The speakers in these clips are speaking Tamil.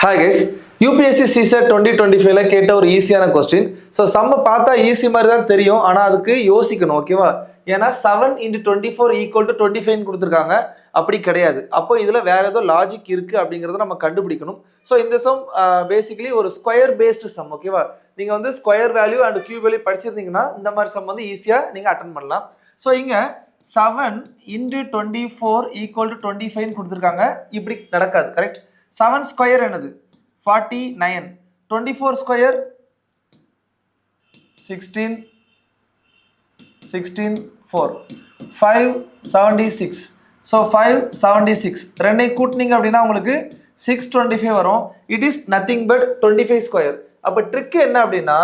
ஹாய் கைஸ், யூபிஎஸ்சி சிசெட் 2025ல கேட்ட ஒரு ஈஸியான கொஸ்டின். ஸோ சம்ம பார்த்தா ஈஸி மாதிரி தான் தெரியும், ஆனால் அதுக்கு யோசிக்கணும். ஓகேவா? ஏன்னா 7 × 24 = 25 கொடுத்துருக்காங்க. அப்படி கிடையாது. அப்போ இதில் வேற ஏதோ லாஜிக் இருக்கு அப்படிங்கிறத நம்ம கண்டுபிடிக்கணும். ஸோ இந்த சம் பேசிக்கலி ஒரு ஸ்கொயர் பேஸ்டு சம். ஓகேவா? நீங்கள் வந்து square value and cube value படிச்சிருந்தீங்கன்னா இந்த மாதிரி சம் வந்து ஈஸியாக நீங்கள் அட்டன் பண்ணலாம். ஸோ இங்கே 7 × 24 = 25 கொடுத்துருக்காங்க. இப்படி நடக்காது. கரெக்ட்? 7 ஸ்கொயர் என்னது? 49. 24 ஸ்கொயர் 16 4 576. ஸோ 576 ரெண்டையும் கூட்டினீங்க அப்படின்னா உங்களுக்கு 625 வரும். It is nothing but 25 square. அப்போ ட்ரிக் என்ன அப்படின்னா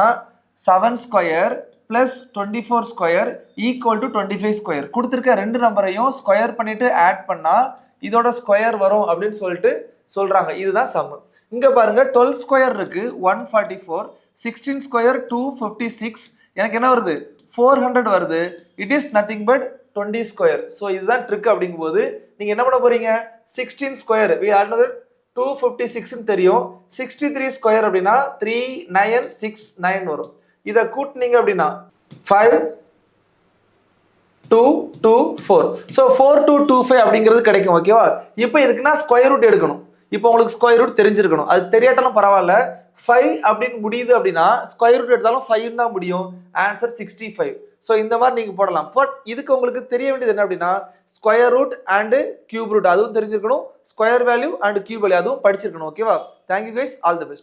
7 ஸ்கொயர் பிளஸ் 24 ஸ்கொயர் = 25 ஸ்கொயர். கொடுத்துருக்க ரெண்டு நம்பரையும் ஸ்கொயர் பண்ணிட்டு ஆட் பண்ணா இதோட ஸ்கொயர் வரும் அப்படின்னு சொல்லிட்டு சொல்றாங்க. இதுதான் சம். இங்க பாருங்க 12 ஸ்கொயர் இருக்கு 144, 16 ஸ்கொயர் 256, எனக்கு என்ன வருது 400 வருது. It is nothing but 20 square. So இதுதான் ட்ரிக். அப்படிங்கும்போது நீங்க என்ன பண்ண போறீங்க? 16 ஸ்கொயர் we already 256 தெரியும். 63 ஸ்கொயர் அப்படின்னா 3969 வரும். இதை கூட்டினீங்க அப்படின்னா 5 2 2 4. ஸோ 4225 அப்படிங்கிறது கிடைக்கும். ஓகேவா? இப்போ இதுக்கு நான் ஸ்கொயர் ரூட் எடுக்கணும். இப்போ உங்களுக்கு ஸ்கொயர் ரூட் தெரிஞ்சிருக்கணும். அது தெரியாட்டாலும் பரவாயில்ல. 5 அப்படின்னு முடியுது அப்படின்னா ஸ்கொயர் ரூட் எடுத்தாலும் 5 தான் முடியும். ஆன்சர் 65. ஸோ இந்த மாதிரி நீங்க போடலாம். பட் இதுக்கு உங்களுக்கு தெரிய வேண்டியது என்ன அப்படின்னா square root and cube root அதுவும் தெரிஞ்சிருக்கணும். Square value and cube value அதுவும் படிச்சிருக்கணும். ஓகேவா? Thank you guys, all the best.